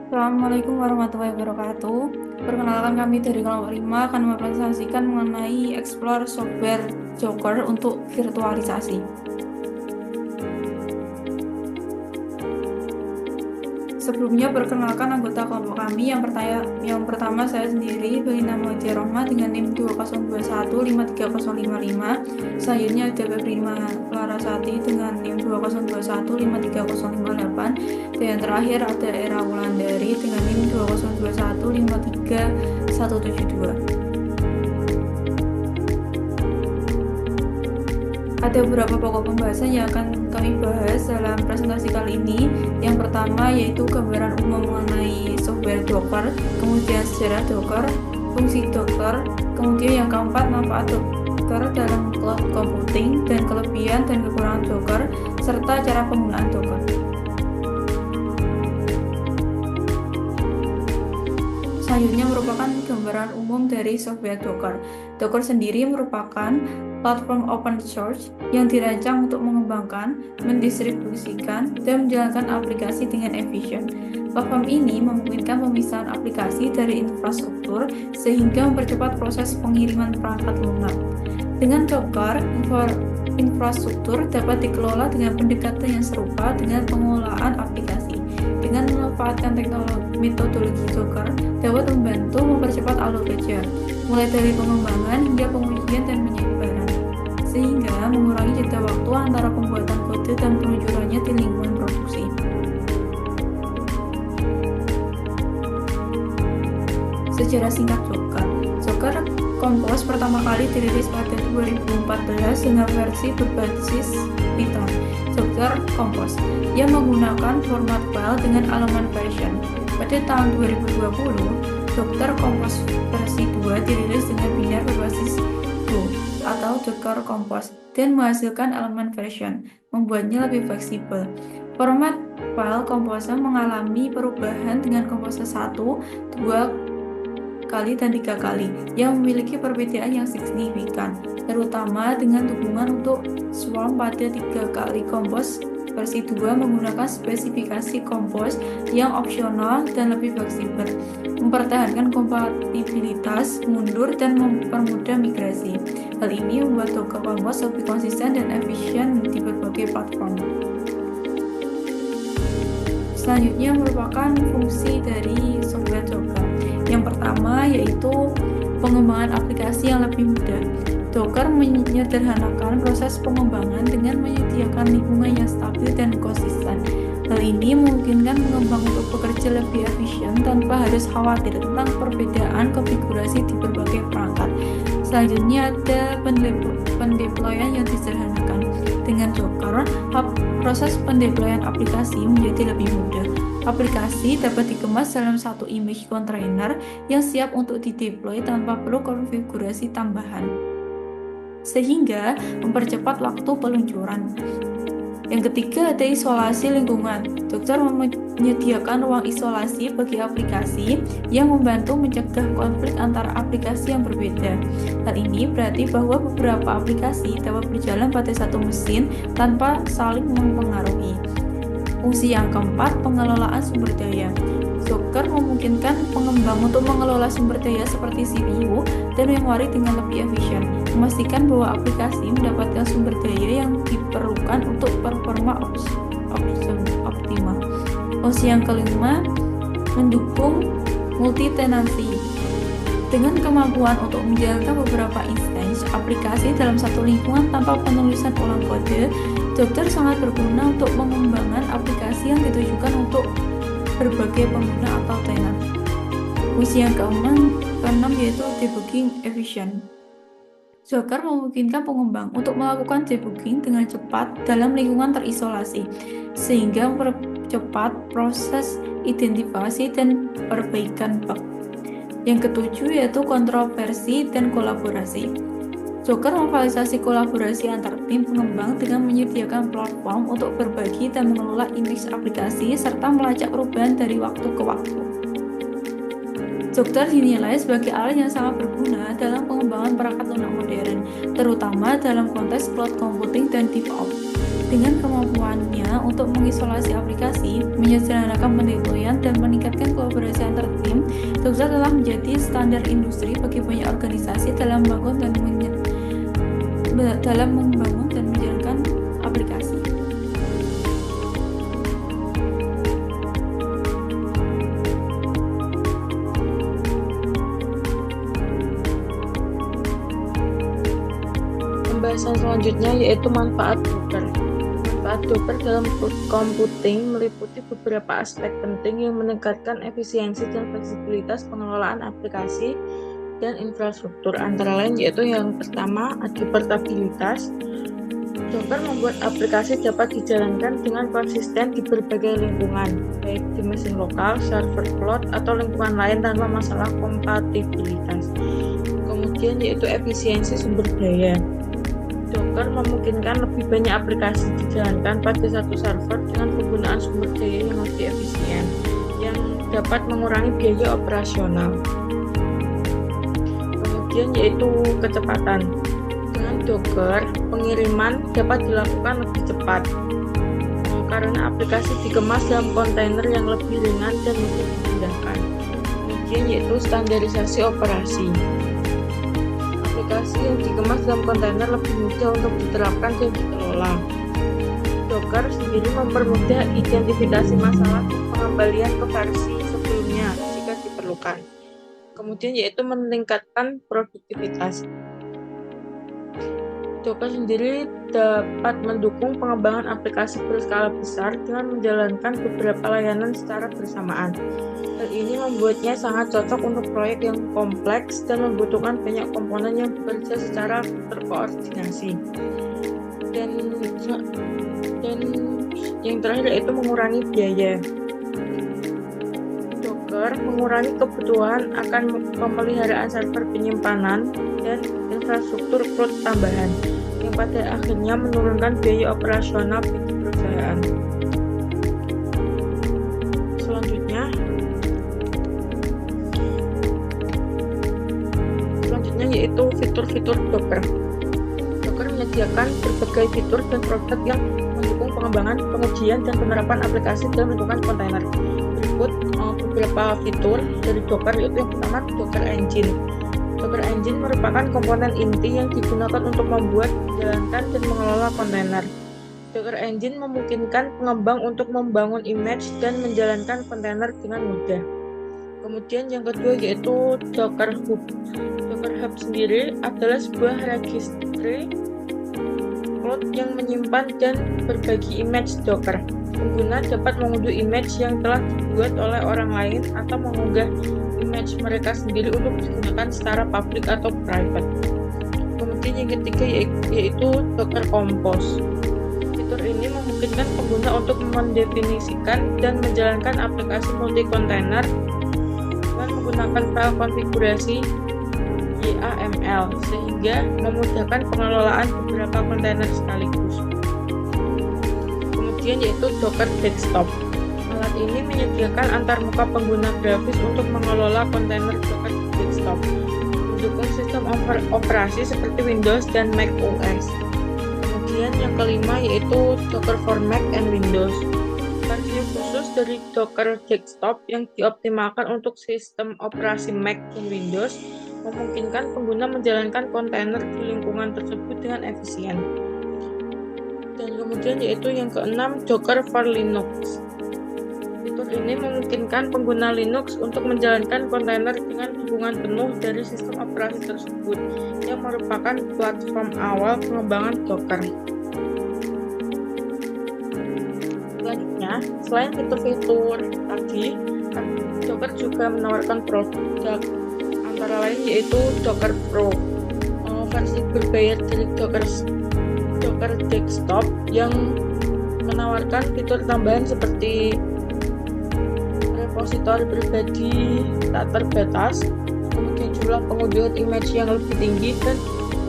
Assalamualaikum warahmatullahi wabarakatuh. Perkenalkan kami dari kelompok 5 akan mempresentasikan mengenai Explore Software Joker untuk virtualisasi. Sebelumnya perkenalkan anggota kelompok kami. Yang pertama saya sendiri, Belina Maja Rohma dengan NIM 2021-53055. Selanjutnya ada Febrina Larasati dengan NIM 2021-53058. Dan yang terakhir ada Era Wulandari dengan NIM 2021-53172. Ada beberapa pokok pembahasan yang akan kami bahas dalam presentasi kali ini. Yang pertama yaitu gambaran umum mengenai software Docker, kemudian sejarah Docker, fungsi Docker, kemudian yang keempat manfaat Docker dalam cloud computing dan kelebihan dan kekurangan Docker, serta cara penggunaan Docker. Selanjutnya merupakan gambaran umum dari software Docker. Docker sendiri merupakan platform open source yang dirancang untuk mengembangkan, mendistribusikan, dan menjalankan aplikasi dengan efisien. Platform ini memungkinkan pemisahan aplikasi dari infrastruktur sehingga mempercepat proses pengiriman perangkat lunak. Dengan Docker, infrastruktur dapat dikelola dengan pendekatan yang serupa dengan pengelolaan aplikasi. Dengan memanfaatkan metodologi Docker dapat membantu mempercepat alur kerja, mulai dari pengembangan hingga pengujian dan penyebaran, sehingga mengurangi jeda waktu antara pembuatan kode dan peluncurannya di lingkungan produksi. Sejarah singkat Docker. Docker Compose pertama kali dirilis pada 2014 dengan versi berbasis Python, Docker Compose, yang menggunakan format file dengan elemen version. Pada tahun 2020, Docker Compose versi 2 dirilis dengan binar berbasis Go atau Docker Compose dan menghasilkan elemen version, membuatnya lebih fleksibel. Format file Compose mengalami perubahan dengan Compose 1, 2 kali dan 3 kali yang memiliki perbedaan yang signifikan, terutama dengan dukungan untuk swarm pada 3 kali. Compose versi 2 menggunakan spesifikasi Compose yang opsional dan lebih fleksibel, mempertahankan kompatibilitas mundur dan mempermudah migrasi. Hal ini membuat Docker Compose lebih konsisten dan efisien di berbagai platform. Selanjutnya merupakan fungsi dari software Docker. Yang pertama yaitu pengembangan aplikasi yang lebih mudah. Docker menyederhanakan proses pengembangan dengan menyediakan lingkungan yang stabil dan konsisten. Hal ini memungkinkan pengembang untuk bekerja lebih efisien tanpa harus khawatir tentang perbedaan konfigurasi di berbagai perangkat. Selanjutnya ada pendeployan yang disederhanakan. Dengan Docker, proses pendeployan aplikasi menjadi lebih mudah. Aplikasi dapat dikemas dalam satu image container yang siap untuk dideploy tanpa perlu konfigurasi tambahan, sehingga mempercepat waktu peluncuran. Yang ketiga ada isolasi lingkungan. Docker menyediakan ruang isolasi bagi aplikasi yang membantu mencegah konflik antara aplikasi yang berbeda. Hal ini berarti bahwa beberapa aplikasi dapat berjalan pada satu mesin tanpa saling mempengaruhi. Fungsi yang keempat, pengelolaan sumber daya. Docker memungkinkan pengembang untuk mengelola sumber daya seperti CPU dan memori dengan lebih efisien, memastikan bahwa aplikasi mendapatkan sumber daya yang diperlukan untuk performa optimal. Fungsi yang kelima, mendukung multi-tenancy. Dengan kemampuan untuk menjalankan beberapa instansi aplikasi dalam satu lingkungan tanpa penulisan ulang kode, Docker sangat berguna untuk pengembangan aplikasi yang ditujukan untuk berbagai pengguna atau tenan. Fungsi yang keenam yaitu debugging efisien. Docker memungkinkan pengembang untuk melakukan debugging dengan cepat dalam lingkungan terisolasi, sehingga mempercepat proses identifikasi dan perbaikan bug. Yang ketujuh yaitu kontroversi dan kolaborasi. Docker memfasilitasi kolaborasi antar tim pengembang dengan menyediakan platform untuk berbagi dan mengelola image aplikasi serta melacak perubahan dari waktu ke waktu. Docker dinilai sebagai alat yang sangat berguna dalam pengembangan perangkat lunak modern, terutama dalam konteks cloud computing dan DevOps. Dengan kemampuannya untuk mengisolasi aplikasi, menyederhanakan pendeployan, dan meningkatkan kolaborasi antar tim, Docker telah menjadi standar industri bagi banyak organisasi dalam membangun dan menjalankan aplikasi. Pembahasan selanjutnya yaitu manfaat Docker. Manfaat Docker dalam computing meliputi beberapa aspek penting yang meningkatkan efisiensi dan fleksibilitas pengelolaan aplikasi dan infrastruktur. Antara lain yaitu yang pertama ada portabilitas. Docker membuat aplikasi dapat dijalankan dengan konsisten di berbagai lingkungan, baik di mesin lokal, server cloud, atau lingkungan lain tanpa masalah kompatibilitas. Kemudian yaitu efisiensi sumber daya. Docker memungkinkan lebih banyak aplikasi dijalankan pada satu server dengan penggunaan sumber daya yang lebih efisien, yang dapat mengurangi biaya operasional. Kemudian yaitu kecepatan. Dengan Docker, pengiriman dapat dilakukan lebih cepat karena aplikasi dikemas dalam kontainer yang lebih ringan dan mudah dipindahkan. Kemudian yaitu standarisasi operasi. Aplikasi yang dikemas dalam kontainer lebih mudah untuk diterapkan dan dikelola. Docker sendiri mempermudah identifikasi masalah dan pengembalian ke versi sebelumnya jika diperlukan. Kemudian yaitu meningkatkan produktivitas. Docker sendiri dapat mendukung pengembangan aplikasi berskala besar dengan menjalankan beberapa layanan secara bersamaan. Hal ini membuatnya sangat cocok untuk proyek yang kompleks dan membutuhkan banyak komponen yang bekerja secara terkoordinasi. Dan yang terakhir yaitu mengurangi biaya. Docker mengurangi kebutuhan akan pemeliharaan server penyimpanan dan infrastruktur cloud tambahan, yang pada akhirnya menurunkan biaya operasional bagi perusahaan. Selanjutnya yaitu fitur-fitur Docker. Docker menyediakan berbagai fitur dan produk yang mendukung pengembangan, pengujian, dan penerapan aplikasi dalam lingkungan kontainer. Berikut beberapa fitur dari Docker, yaitu yang pertama Docker Engine. Docker Engine merupakan komponen inti yang digunakan untuk membuat, menjalankan, dan mengelola kontainer. Docker Engine memungkinkan pengembang untuk membangun image dan menjalankan kontainer dengan mudah. Kemudian yang kedua yaitu Docker Hub. Docker Hub sendiri adalah sebuah registry cloud yang menyimpan dan berbagi image Docker. Pengguna dapat mengunduh image yang telah dibuat oleh orang lain atau mengunggah image mereka sendiri untuk digunakan secara public atau private. Kemudian yang ketiga yaitu Docker Compose. Fitur ini memungkinkan pengguna untuk mendefinisikan dan menjalankan aplikasi multi-kontainer dengan menggunakan file konfigurasi YAML sehingga memudahkan pengelolaan beberapa kontainer sekaligus. Kemudian yaitu Docker Desktop. Alat ini menyediakan antarmuka pengguna grafis untuk mengelola kontainer Docker Desktop, mendukung sistem operasi seperti Windows dan Mac OS. Kemudian yang kelima yaitu Docker for Mac and Windows. Versi khusus dari Docker Desktop yang dioptimalkan untuk sistem operasi Mac dan Windows memungkinkan pengguna menjalankan kontainer di lingkungan tersebut dengan efisien. Dan kemudian yaitu yang keenam Docker for Linux. Fitur ini memungkinkan pengguna Linux untuk menjalankan kontainer dengan dukungan penuh dari sistem operasi tersebut, yang merupakan platform awal pengembangan Docker. Selanjutnya, selain fitur-fitur tadi, Docker juga menawarkan produk antara lain yaitu Docker Pro, versi berbayar dari Docker Desktop yang menawarkan fitur tambahan seperti repositori pribadi tak terbatas, kemudian jumlah pengunduhan image yang lebih tinggi, dan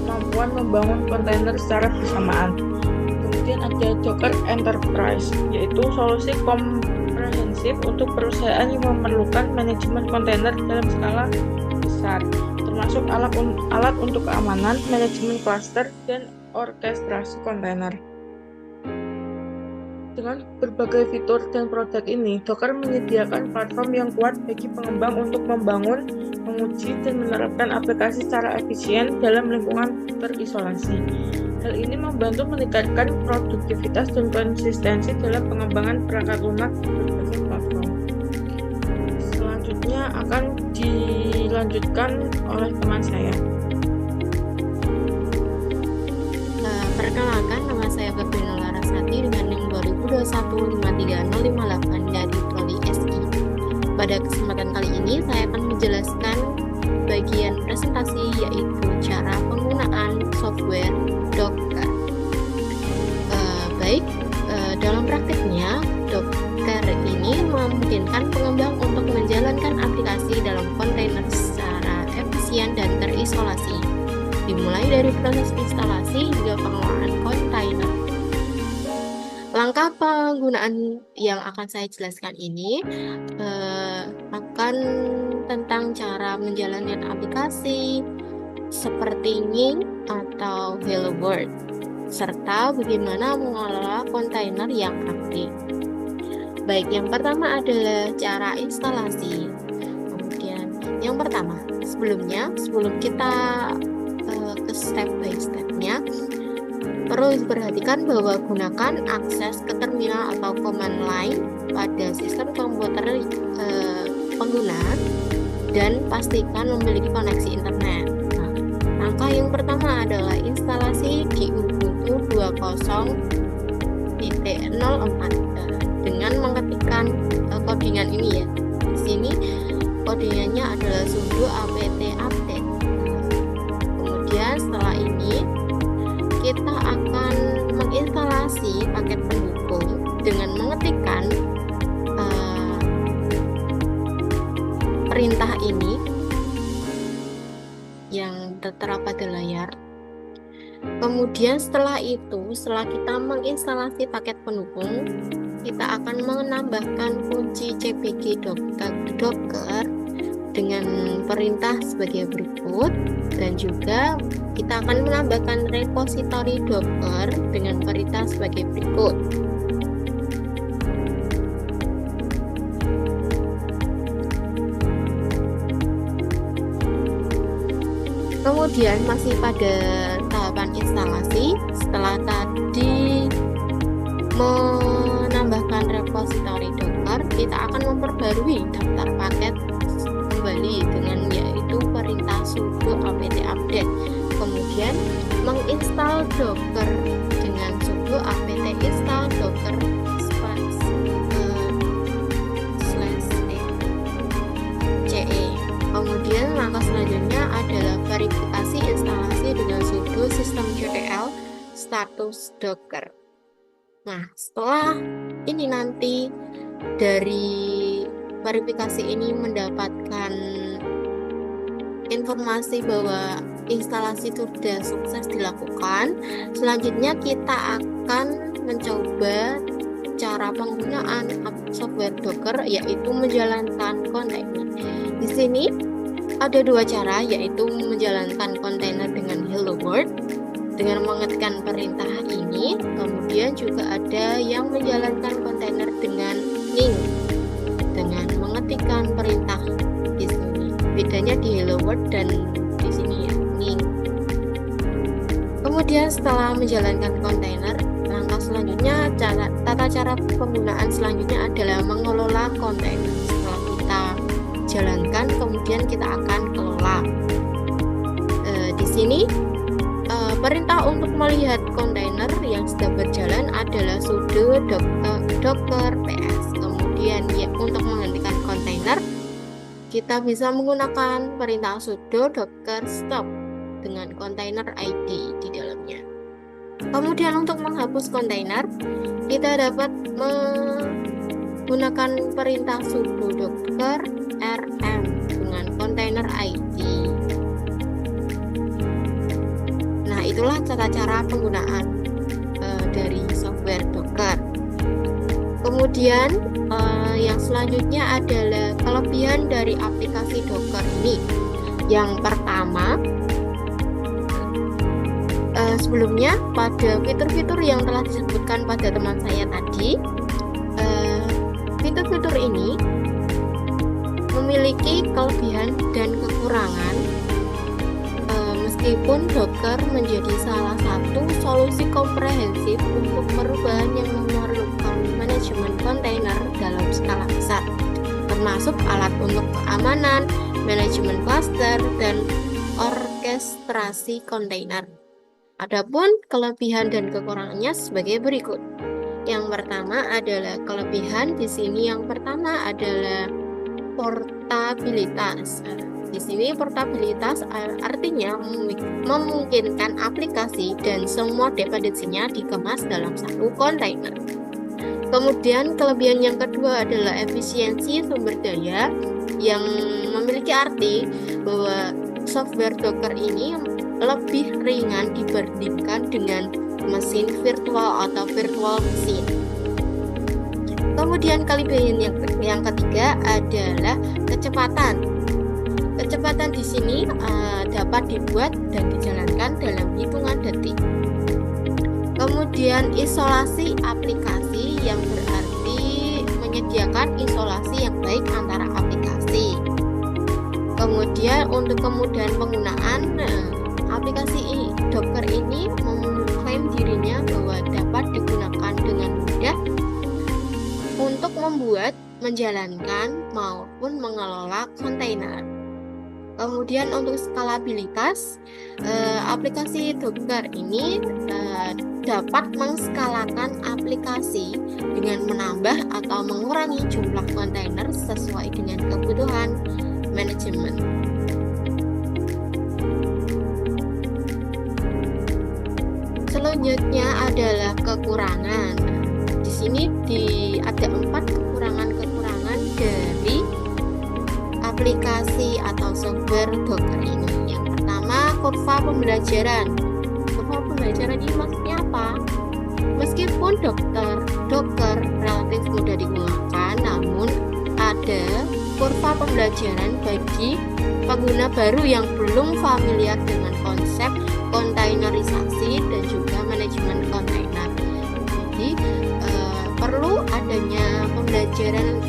kemampuan membangun kontainer secara bersamaan. Kemudian ada Docker Enterprise, yaitu solusi komprehensif komprehensif untuk perusahaan yang memerlukan manajemen kontainer dalam skala besar, termasuk alat untuk keamanan, manajemen klaster, dan orkestrasi kontainer. Dengan berbagai fitur dan produk ini, Docker menyediakan platform yang kuat bagi pengembang untuk membangun, menguji, dan menerapkan aplikasi secara efisien dalam lingkungan terisolasi. Hal ini membantu meningkatkan produktivitas dan konsistensi dalam pengembangan perangkat lunak di berbagai platform. Selanjutnya akan dilanjutkan oleh teman saya. Perkenalkan, nama saya Febriana Larasati dengan NIM 2021530058 dari Prodi SI. Pada kesempatan kali ini saya akan menjelaskan bagian presentasi, yaitu cara penggunaan software Docker. Dalam praktiknya Docker ini memungkinkan pengembang untuk menjalankan aplikasi dalam kontainer secara efisien dan terisolasi, dimulai dari proses instalasi hingga pengelolaan kontainer. Langkah penggunaan yang akan saya jelaskan ini akan tentang cara menjalankan aplikasi seperti Ning atau Hello World, serta bagaimana mengelola kontainer yang aktif. Baik, yang pertama adalah cara instalasi. Kemudian yang pertama, sebelum kita ke step by stepnya, perlu diperhatikan bahwa gunakan akses ke terminal atau command line pada sistem komputer pengguna dan pastikan memiliki koneksi internet. Nah, langkah yang pertama adalah instalasi di Ubuntu 20.04 dengan mengetikkan codingan ini ya. Di sini codingannya adalah sudo apt update. Kemudian setelah ini kita akan menginstalasi paket pendukung dengan mengetikkan perintah ini yang tertera pada layar. Kemudian setelah kita menginstalasi paket pendukung, kita akan menambahkan kunci cpg docker dengan perintah sebagai berikut, dan juga kita akan menambahkan repositori Docker dengan perintah sebagai berikut. Kemudian masih pada tahapan instalasi, setelah tadi menambahkan repositori Docker, kita akan memperbarui daftar paket kembali dengan yaitu perintah sudo apt update. Kemudian menginstal Docker dengan sudo apt install docker /ce. Kemudian langkah selanjutnya adalah verifikasi instalasi dengan sudo systemctl status docker. Nah, setelah ini nanti dari verifikasi ini mendapatkan informasi bahwa instalasi sudah sukses dilakukan, selanjutnya kita akan mencoba cara penggunaan software Docker, yaitu menjalankan kontainer. Di sini ada dua cara, yaitu menjalankan kontainer dengan Hello World dengan mengetikkan perintah ini, kemudian juga ada yang menjalankan kontainer dengan Ning dengan mengetikkan perintah di sini. Bedanya di Hello World dan di sini ya, Ning. Kemudian setelah menjalankan kontainer, langkah selanjutnya tata cara penggunaan selanjutnya adalah mengelola kontainer. Setelah kita jalankan, kemudian kita akan kelola. Di sini perintah untuk melihat kontainer yang sedang berjalan adalah sudo docker ps. Kemudian ya, untuk menghentikan kontainer kita bisa menggunakan perintah sudo docker stop dengan kontainer id di dalamnya. Kemudian untuk menghapus kontainer kita dapat menggunakan perintah sudo docker rm dengan kontainer id. Nah, itulah cara penggunaan dari software Docker. Kemudian Yang selanjutnya adalah kelebihan dari aplikasi Docker ini. Yang pertama, sebelumnya pada fitur-fitur yang telah disebutkan pada teman saya tadi, fitur-fitur ini memiliki kelebihan dan kekurangan. Meskipun Docker menjadi salah satu solusi komprehensif untuk perubahan yang memerlukan manajemen kontainer dalam skala besar, termasuk alat untuk keamanan, manajemen cluster, dan orkestrasi kontainer. Adapun kelebihan dan kekurangannya sebagai berikut. Yang pertama adalah kelebihan di sini. Yang pertama adalah portabilitas. Di sini portabilitas artinya memungkinkan aplikasi dan semua dependensinya dikemas dalam satu kontainer. Kemudian kelebihan yang kedua adalah efisiensi sumber daya, yang memiliki arti bahwa software Docker ini lebih ringan dibandingkan dengan mesin virtual atau virtual mesin. Kemudian kelebihan yang ketiga adalah kecepatan. Kecepatan di sini dapat dibuat dan dijalankan dalam hitungan detik. Kemudian isolasi aplikasi, yang berarti menyediakan isolasi yang baik antara aplikasi. Kemudian untuk kemudahan penggunaan, aplikasi Docker ini mengklaim dirinya bahwa dapat digunakan dengan mudah untuk membuat, menjalankan, maupun mengelola kontainer. Kemudian untuk skalabilitas, aplikasi Docker ini dapat mengskalakan aplikasi dengan menambah atau mengurangi jumlah kontainer sesuai dengan kebutuhan manajemen. Selanjutnya adalah kekurangan. Di sini ada 4 kekurangan dari aplikasi atau software Docker ini. Yang pertama, kurva pembelajaran. Kurva pembelajaran ini maksudnya apa? Meskipun Docker relatif mudah digunakan, namun ada kurva pembelajaran bagi pengguna baru yang belum familiar dengan konsep kontainerisasi dan juga manajemen kontainer. Jadi perlu adanya pembelajaran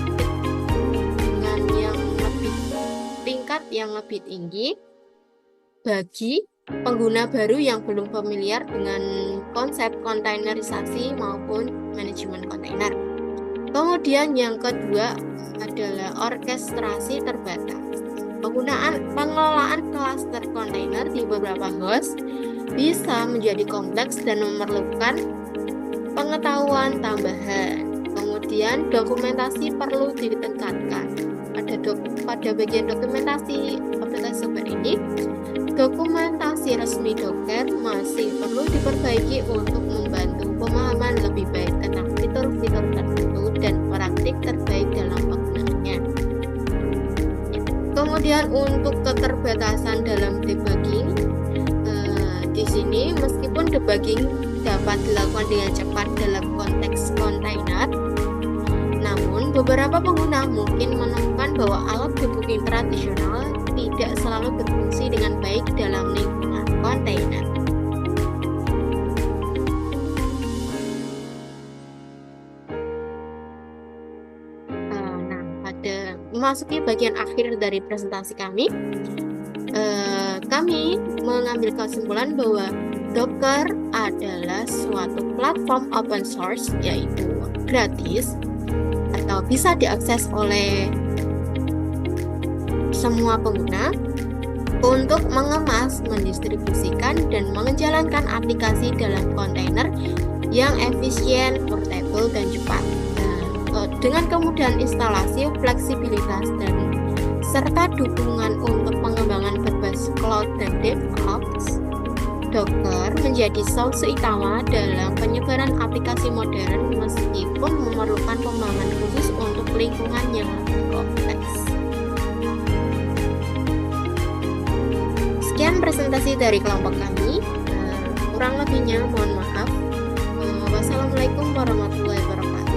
tingkat yang lebih tinggi bagi pengguna baru yang belum familiar dengan konsep kontainerisasi maupun manajemen kontainer. Kemudian yang kedua adalah orkestrasi terbatas. Pengelolaan klaster kontainer di beberapa host bisa menjadi kompleks dan memerlukan pengetahuan tambahan. Kemudian dokumentasi perlu ditingkatkan. Pada bagian dokumentasi aplikasi software ini, dokumentasi resmi Docker masih perlu diperbaiki untuk membantu pemahaman lebih baik tentang fitur-fitur tertentu dan praktik terbaik dalam penggunaannya. Kemudian untuk keterbatasan dalam debugging, di sini meskipun debugging dapat dilakukan dengan cepat dalam konteks kontainer, namun beberapa pengguna mungkin menemukan bahwa alat debugging tradisional tidak selalu berfungsi dengan baik dalam lingkungan kontainer. Nah, pada memasuki bagian akhir dari presentasi kami mengambil kesimpulan bahwa Docker adalah suatu platform open source, yaitu gratis atau bisa diakses oleh semua pengguna untuk mengemas, mendistribusikan, dan menjalankan aplikasi dalam kontainer yang efisien, portable, dan cepat. Dengan kemudahan instalasi, fleksibilitas, dan serta dukungan untuk pengembangan berbasis cloud dan DevOps, Docker menjadi solusi utama dalam penyebaran aplikasi modern meskipun memerlukan pemahaman khusus untuk lingkungan yang lebih kompleks. Sekian presentasi dari kelompok kami. Kurang lebihnya mohon maaf. Wassalamualaikum warahmatullahi wabarakatuh.